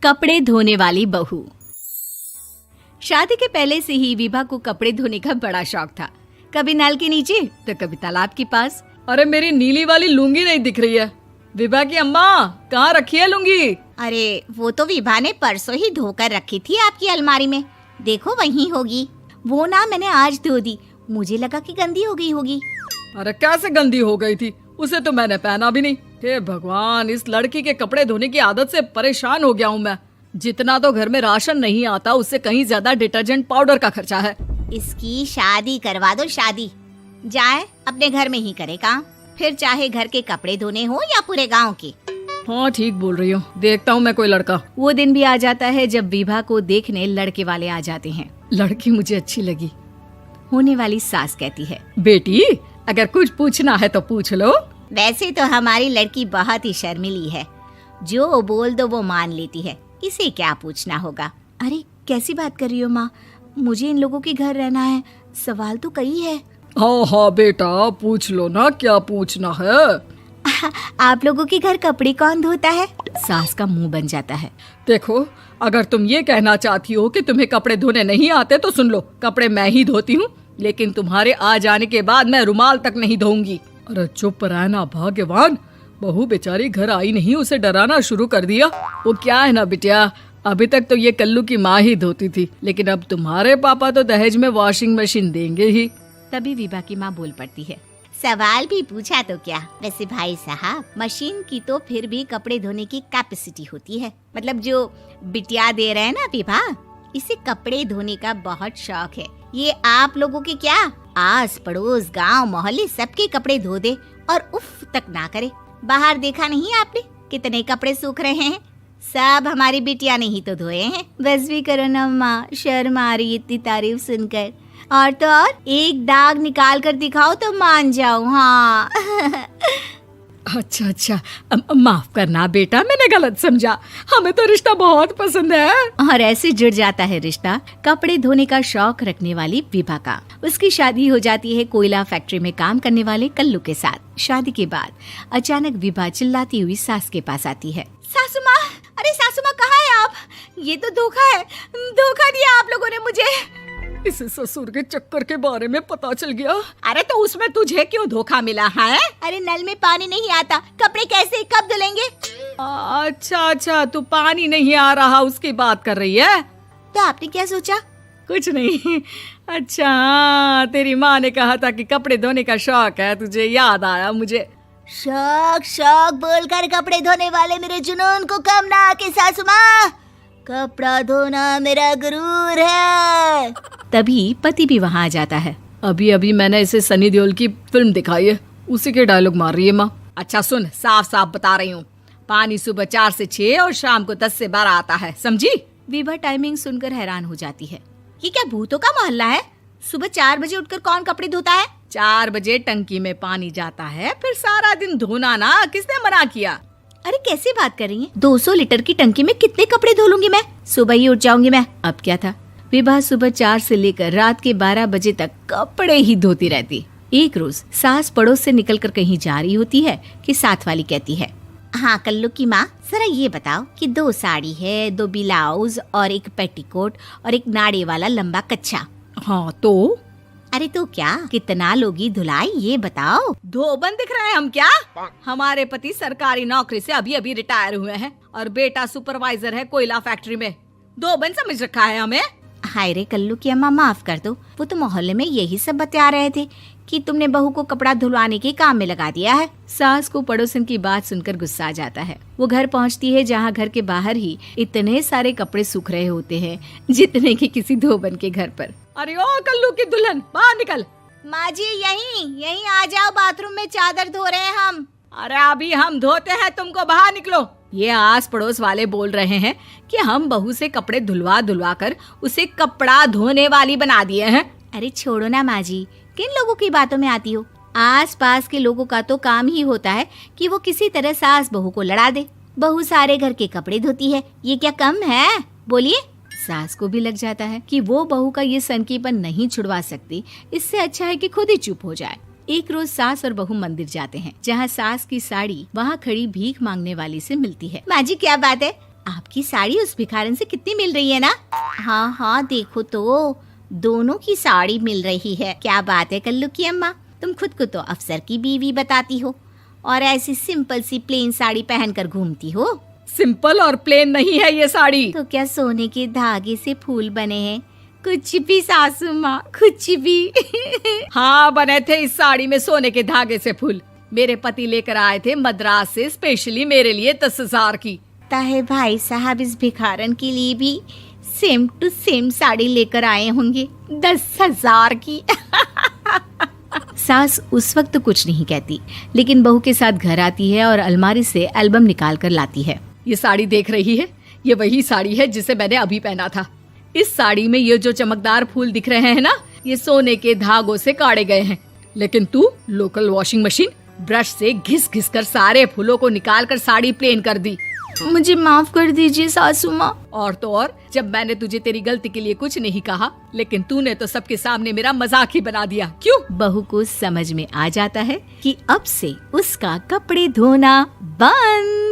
कपड़े धोने वाली बहू। शादी के पहले से ही विभा को कपड़े धोने का बड़ा शौक था। कभी नल के नीचे तो कभी तालाब के पास। अरे मेरी नीली वाली लुंगी नहीं दिख रही है। विभा की अम्मा, कहाँ रखी है लुंगी? अरे वो तो विभा ने परसों ही धोकर रखी थी आपकी अलमारी में, देखो वहीं होगी। वो ना मैंने आज धो दी, मुझे लगा कि गंदी हो गई होगी। अरे कैसे गंदी हो गई थी? उसे तो मैंने पहना भी नहीं। हे भगवान, इस लड़की के कपड़े धोने की आदत से परेशान हो गया हूँ मैं। जितना तो घर में राशन नहीं आता, उससे कहीं ज्यादा डिटर्जेंट पाउडर का खर्चा है। इसकी शादी करवा दो, शादी जाए अपने घर में ही करे काम, फिर चाहे घर के कपड़े धोने हो या पूरे गांव के। हाँ ठीक बोल रही हो, देखता हूँ मैं कोई लड़का। वो दिन भी आ जाता है जब विभा को देखने लड़के वाले आ जाते हैं। लड़की मुझे अच्छी लगी। होने वाली सास कहती है, बेटी अगर कुछ पूछना है तो पूछ लो। वैसे तो हमारी लड़की बहुत ही शर्मीली है, जो बोल दो वो मान लेती है, इसे क्या पूछना होगा। अरे कैसी बात कर रही हो माँ, मुझे इन लोगों के घर रहना है, सवाल तो कई है। हाँ हाँ बेटा, पूछ लो ना, क्या पूछना है। आप लोगों के घर कपड़े कौन धोता है? सास का मुंह बन जाता है। देखो, अगर तुम ये कहना चाहती हो कि तुम्हें कपड़े धोने नहीं आते तो सुन लो, कपड़े मैं ही धोती हूँ, लेकिन तुम्हारे आ जाने के बाद मैं रुमाल तक नहीं धोऊंगी। अरे चुप रहना भाग्यवान, बहू बेचारी घर आई नहीं, उसे डराना शुरू कर दिया। वो क्या है ना बिटिया, अभी तक तो ये कल्लू की माँ ही धोती थी, लेकिन अब तुम्हारे पापा तो दहेज में वॉशिंग मशीन देंगे ही। तभी विभा की माँ बोल पड़ती है, सवाल भी पूछा तो क्या। वैसे भाई साहब, मशीन की तो फिर भी कपड़े धोने की कैपेसिटी होती है। मतलब जो बिटिया दे रहे हैं ना विभा, इसे कपड़े धोने का बहुत शौक है। ये आप लोगों के क्या, आस पड़ोस गांव मोहल्ले सबके कपड़े धो दे और उफ तक ना करे। बाहर देखा नहीं आपने कितने कपड़े सूख रहे हैं? सब हमारी बिटिया ने ही तो धोए हैं। बस भी करो ना माँ, शर्म आ रही इतनी तारीफ सुनकर। और तो और एक दाग निकाल कर दिखाओ तो मान जाओ। हाँ अच्छा, माफ करना बेटा, मैंने गलत समझा। हमें तो रिश्ता बहुत पसंद है। और ऐसे जुड़ जाता है रिश्ता कपड़े धोने का शौक रखने वाली विभा का। उसकी शादी हो जाती है कोयला फैक्ट्री में काम करने वाले कल्लू के साथ। शादी के बाद अचानक विभा चिल्लाती हुई सास के पास आती है। सासू माँ, अरे सासू माँ कहाँ है आप? ये तो धोखा है, धोखा दिया आप लोगों ने मुझे। इसे ससुर के चक्कर के बारे में पता चल गया। अरे तो उसमें तुझे क्यों धोखा मिला है? अरे नल में पानी नहीं आता, कपड़े कैसे कब धुलेंगे? अच्छा, तू पानी नहीं आ रहा उसकी बात कर रही है। तो आपने क्या सोचा? कुछ नहीं। अच्छा, तेरी माँ ने कहा था कि कपड़े धोने का शौक है तुझे, याद आया मुझे। शौक बोलकर कपड़े धोने वाले मेरे जुनून को कम ना आके सासू माँ, कपड़ा धोना मेरा गुरूर है। तभी पति भी वहाँ आ जाता है। अभी मैंने इसे सनी देओल की फिल्म दिखाई है, उसी के डायलॉग मार रही है माँ। अच्छा सुन, साफ बता रही हूँ, पानी सुबह 4 से 6 और शाम को 10 से 12 आता है, समझी? विभा टाइमिंग सुनकर हैरान हो जाती है। ये क्या भूतों का मोहल्ला है? सुबह 4 बजे उठकर कौन कपड़े धोता है? 4 बजे टंकी में पानी जाता है, फिर सारा दिन धोना ना, किसने मना किया? अरे कैसी बात कर रही हैं? 200 लीटर की टंकी में कितने कपड़े धो लूंगी मैं? सुबह ही उठ जाऊंगी मैं। अब क्या था, विभा सुबह 4 से लेकर रात के 12 बजे तक कपड़े ही धोती रहती। एक रोज सास पड़ोस से निकलकर कहीं जा रही होती है कि साथ वाली कहती है, हाँ कल्लू की माँ, जरा ये बताओ कि 2 साड़ी है, 2 ब्लाउज और एक पेटीकोट और एक नाड़े वाला लंबा कच्छा। हाँ तो? अरे तो क्या, कितना लोगी धुलाई ये बताओ। धोबन दिख रहे हैं हम क्या? हमारे पति सरकारी नौकरी से अभी रिटायर हुए हैं और बेटा सुपरवाइजर है कोयला फैक्ट्री में। धोबन समझ रखा है हमें। हाय रे कल्लू की अम्मा, माफ कर दो, वो तो मोहल्ले में यही सब बता रहे थे कि तुमने बहू को कपड़ा धुलवाने के काम में लगा दिया है। सास को पड़ोसन की बात सुनकर गुस्सा आ जाता है। वो घर पहुंचती है जहां घर के बाहर ही इतने सारे कपड़े सूख रहे होते हैं जितने कि किसी धोबन के घर पर। अरे ओ कल्लू की दुल्हन, बाहर निकल। माँ जी यहीं आ जाओ, बाथरूम में चादर धो रहे हैं हम। अरे अभी हम धोते हैं, तुमको बाहर निकलो। ये आस पड़ोस वाले बोल रहे हैं कि हम बहू से कपड़े धुलवा कर उसे कपड़ा धोने वाली बना दिए हैं। अरे छोड़ो ना माँ जी, किन लोगों की बातों में आती हो? आस पास के लोगों का तो काम ही होता है कि वो किसी तरह सास बहू को लड़ा दे। बहू सारे घर के कपड़े धोती है, ये क्या कम है? बोलिए। सास को भी लग जाता है कि वो बहू का ये सनकीपन नहीं छुड़वा सकती, इससे अच्छा है कि खुद ही चुप हो जाए। एक रोज सास और बहू मंदिर जाते हैं, जहाँ सास की साड़ी वहाँ खड़ी भीख मांगने वाली से मिलती है। माँ जी क्या बात है, आपकी साड़ी उस भिखारन से कितनी मिल रही है ना? हाँ हाँ देखो तो, दोनों की साड़ी मिल रही है। क्या बात है कल्लू की अम्मा, तुम खुद को तो अफसर की बीवी बताती हो और ऐसी सिंपल सी प्लेन साड़ी पहनकर घूमती हो। सिंपल और प्लेन नहीं है ये साड़ी। तो क्या सोने के धागे से फूल बने हैं? कुछ भी सासू माँ, कुछ भी। हाँ बने थे इस साड़ी में सोने के धागे से फूल। मेरे पति लेकर आए थे मद्रास से स्पेशली मेरे लिए 10,000 की। ताहे भाई साहब इस भिखारन के लिए भी सेम टू सेम साड़ी लेकर आए होंगे 10,000 की। सास उस वक्त तो कुछ नहीं कहती, लेकिन बहू के साथ घर आती है और अलमारी से एल्बम निकाल कर लाती है। ये साड़ी देख रही है, ये वही साड़ी है जिसे मैंने अभी पहना था। इस साड़ी में ये जो चमकदार फूल दिख रहे हैं ना, ये सोने के धागों से काढ़े गए हैं। लेकिन तू लोकल वॉशिंग मशीन ब्रश से घिस घिस कर सारे फूलों को निकाल कर साड़ी प्लेन कर दी। मुझे माफ कर दीजिए सासू माँ। और तो और, जब मैंने तुझे तेरी गलती के लिए कुछ नहीं कहा, लेकिन तूने तो सबके सामने मेरा मजाक ही बना दिया। क्यों? बहू को समझ में आ जाता है कि अब से उसका कपड़े धोना बंद।